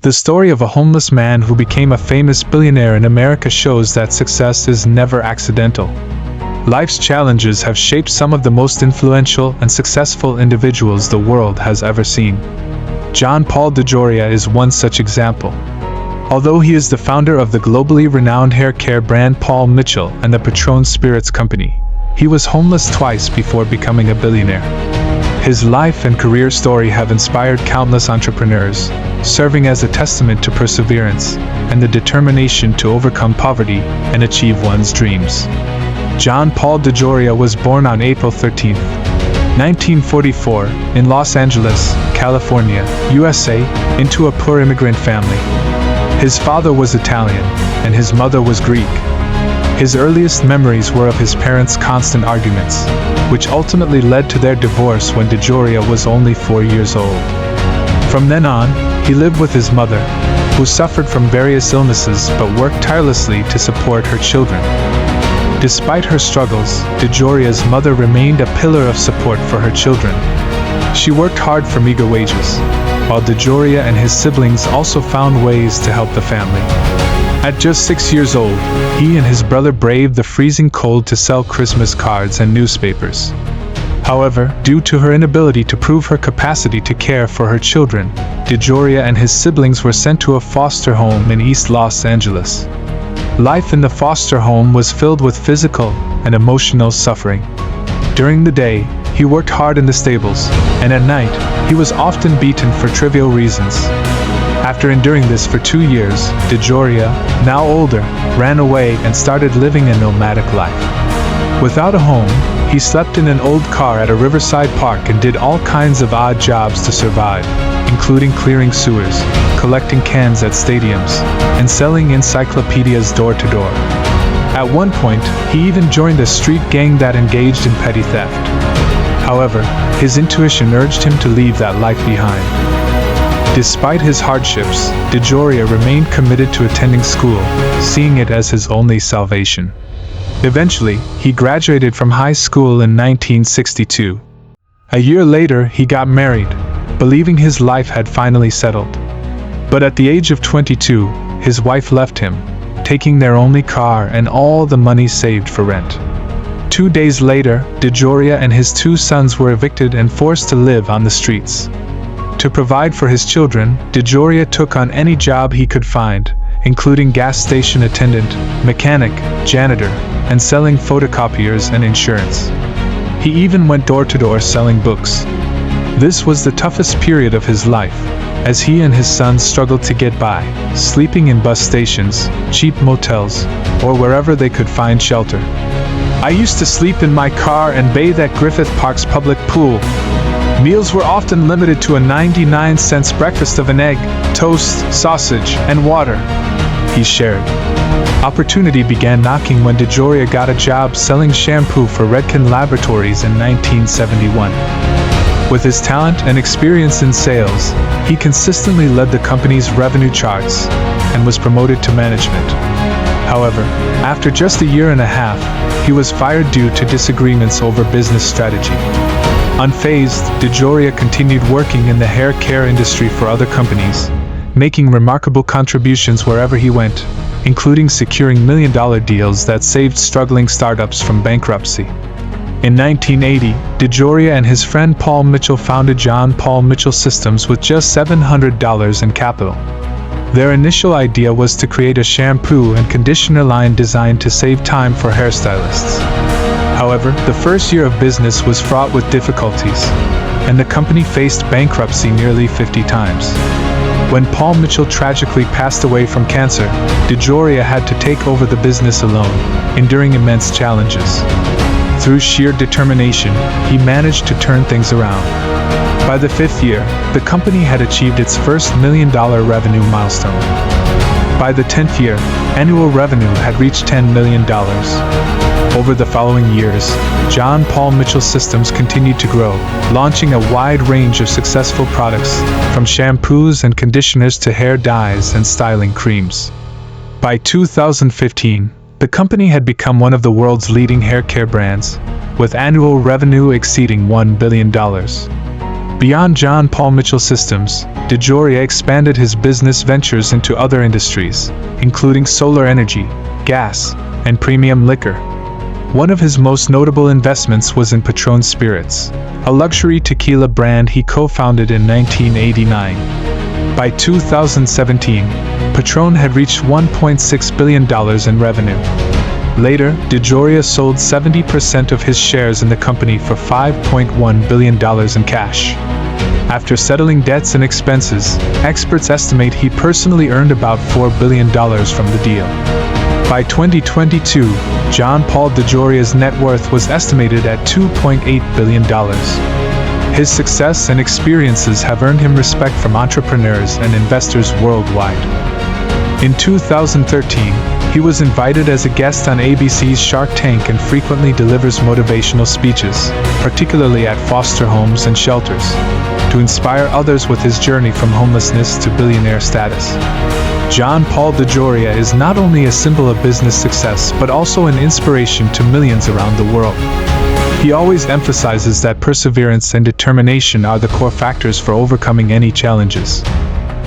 The story of a homeless man who became a famous billionaire in America shows that success is never accidental. Life's challenges have shaped some of the most influential and successful individuals the world has ever seen. John Paul DeJoria is one such example. Although he is the founder of the globally renowned hair care brand Paul Mitchell and the Patron Spirits Company, he was homeless twice before becoming a billionaire. His life and career story have inspired countless entrepreneurs, serving as a testament to perseverance and the determination to overcome poverty and achieve one's dreams. John Paul DeJoria was born on April 13, 1944, in Los Angeles, California, USA, into a poor immigrant family. His father was Italian, and his mother was Greek. His earliest memories were of his parents' constant arguments, which ultimately led to their divorce when DeJoria was only 4 years old. From then on, he lived with his mother, who suffered from various illnesses but worked tirelessly to support her children. Despite her struggles, DeJoria's mother remained a pillar of support for her children. She worked hard for meager wages, while DeJoria and his siblings also found ways to help the family. At just 6 years old, he and his brother braved the freezing cold to sell Christmas cards and newspapers. However, due to her inability to prove her capacity to care for her children, DeJoria and his siblings were sent to a foster home in East Los Angeles. Life in the foster home was filled with physical and emotional suffering. During the day, he worked hard in the stables, and at night, he was often beaten for trivial reasons. After enduring this for 2 years, DeJoria, now older, ran away and started living a nomadic life. Without a home, he slept in an old car at a riverside park and did all kinds of odd jobs to survive, including clearing sewers, collecting cans at stadiums, and selling encyclopedias door to door. At one point, he even joined a street gang that engaged in petty theft. However, his intuition urged him to leave that life behind. Despite his hardships, DeJoria remained committed to attending school, seeing it as his only salvation. Eventually, he graduated from high school in 1962. A year later, he got married, believing his life had finally settled. But at the age of 22, his wife left him, taking their only car and all the money saved for rent. 2 days later, DeJoria and his 2 sons were evicted and forced to live on the streets. To provide for his children, DeJoria took on any job he could find, including gas station attendant, mechanic, janitor, and selling photocopiers and insurance. He even went door to door selling books. This was the toughest period of his life, as he and his sons struggled to get by, sleeping in bus stations, cheap motels, or wherever they could find shelter. "I used to sleep in my car and bathe at Griffith Park's public pool. Meals were often limited to a 99-cent breakfast of an egg, toast, sausage, and water," he shared. Opportunity began knocking when DeJoria got a job selling shampoo for Redken Laboratories in 1971. With his talent and experience in sales, he consistently led the company's revenue charts and was promoted to management. However, after just a year and a half, he was fired due to disagreements over business strategy. Unfazed, DeJoria continued working in the hair care industry for other companies, making remarkable contributions wherever he went, including securing million-dollar deals that saved struggling startups from bankruptcy. In 1980, DeJoria and his friend Paul Mitchell founded John Paul Mitchell Systems with just $700 in capital. Their initial idea was to create a shampoo and conditioner line designed to save time for hairstylists. However, the first year of business was fraught with difficulties, and the company faced bankruptcy nearly 50 times. When Paul Mitchell tragically passed away from cancer, DeJoria had to take over the business alone, enduring immense challenges. Through sheer determination, he managed to turn things around. By the 5th year, the company had achieved its first $1 million revenue milestone. By the 10th year, annual revenue had reached $10 million. Over the following years, John Paul Mitchell Systems continued to grow, launching a wide range of successful products, from shampoos and conditioners to hair dyes and styling creams. By 2015, the company had become one of the world's leading hair care brands, with annual revenue exceeding $1 billion. Beyond John Paul Mitchell Systems, DeJoria expanded his business ventures into other industries, including solar energy, gas, and premium liquor. One of his most notable investments was in Patron Spirits, a luxury tequila brand he co-founded in 1989. By 2017, Patron had reached $1.6 billion in revenue. Later, DeJoria sold 70% of his shares in the company for $5.1 billion in cash. After settling debts and expenses, experts estimate he personally earned about $4 billion from the deal. By 2022, John Paul DeJoria's net worth was estimated at $2.8 billion. His success and experiences have earned him respect from entrepreneurs and investors worldwide. In 2013, he was invited as a guest on ABC's Shark Tank and frequently delivers motivational speeches, particularly at foster homes and shelters, to inspire others with his journey from homelessness to billionaire status. John Paul DeJoria is not only a symbol of business success but also an inspiration to millions around the world. He always emphasizes that perseverance and determination are the core factors for overcoming any challenges.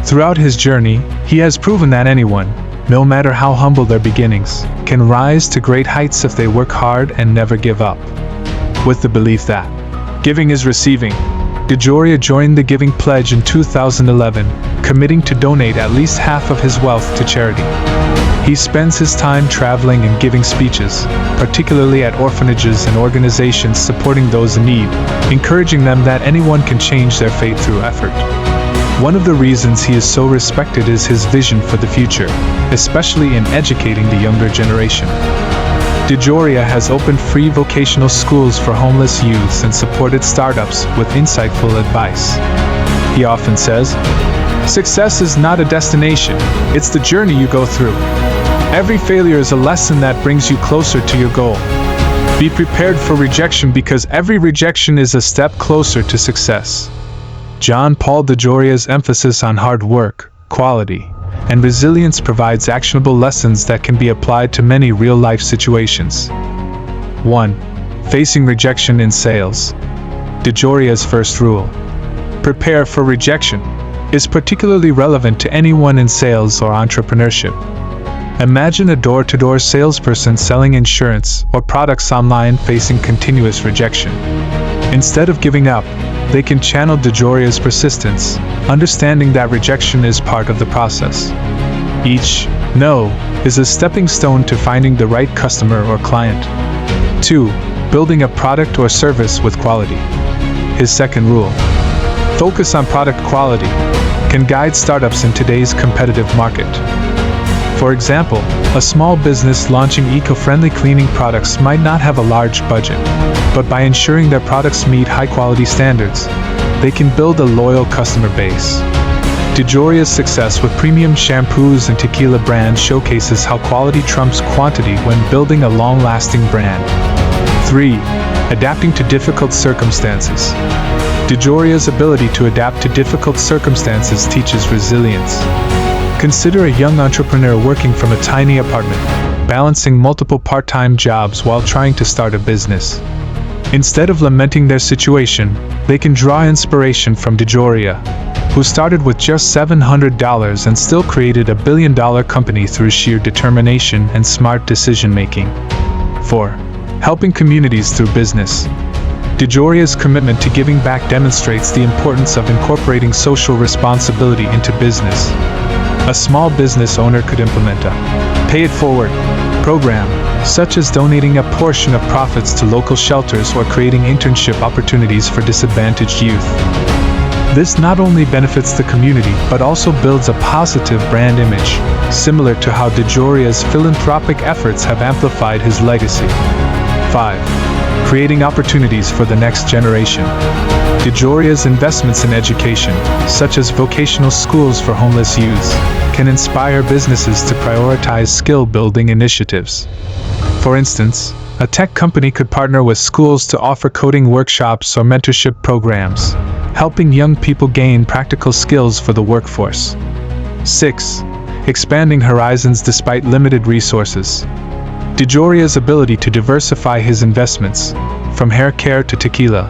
Throughout his journey, he has proven that anyone, no matter how humble their beginnings, can rise to great heights if they work hard and never give up. With the belief that giving is receiving, DeJoria joined the Giving Pledge in 2011, committing to donate at least half of his wealth to charity. He spends his time traveling and giving speeches, particularly at orphanages and organizations supporting those in need, encouraging them that anyone can change their fate through effort. One of the reasons he is so respected is his vision for the future, especially in educating the younger generation. DeJoria has opened free vocational schools for homeless youths and supported startups with insightful advice. He often says, "Success is not a destination, it's the journey you go through. Every failure is a lesson that brings you closer to your goal. Be prepared for rejection because every rejection is a step closer to success." John Paul DeJoria's emphasis on hard work, quality, and resilience provides actionable lessons that can be applied to many real-life situations. 1. Facing rejection in sales. DeJoria's first rule, prepare for rejection, is particularly relevant to anyone in sales or entrepreneurship. Imagine a door-to-door salesperson selling insurance or products online facing continuous rejection. Instead of giving up, they can channel DeJoria's persistence, understanding that rejection is part of the process. Each no is a stepping stone to finding the right customer or client. 2. Building a product or service with quality. His second rule, focus on product quality, can guide startups in today's competitive market. For example, a small business launching eco-friendly cleaning products might not have a large budget, but by ensuring their products meet high-quality standards, they can build a loyal customer base. DeJoria's success with premium shampoos and tequila brands showcases how quality trumps quantity when building a long-lasting brand. 3. Adapting to difficult circumstances. DeJoria's ability to adapt to difficult circumstances teaches resilience. Consider a young entrepreneur working from a tiny apartment, balancing multiple part-time jobs while trying to start a business. Instead of lamenting their situation, they can draw inspiration from DeJoria, who started with just $700 and still created a billion-dollar company through sheer determination and smart decision-making. 4. Helping communities through business. DeJoria's commitment to giving back demonstrates the importance of incorporating social responsibility into business. A small business owner could implement a Pay It Forward program, such as donating a portion of profits to local shelters or creating internship opportunities for disadvantaged youth. This not only benefits the community but also builds a positive brand image, similar to how DeJoria's philanthropic efforts have amplified his legacy. 5. Creating opportunities for the next generation. DeJoria's investments in education, such as vocational schools for homeless youths, can inspire businesses to prioritize skill-building initiatives. For instance, a tech company could partner with schools to offer coding workshops or mentorship programs, helping young people gain practical skills for the workforce. 6. Expanding horizons despite limited resources. DeJoria's ability to diversify his investments, from hair care to tequila,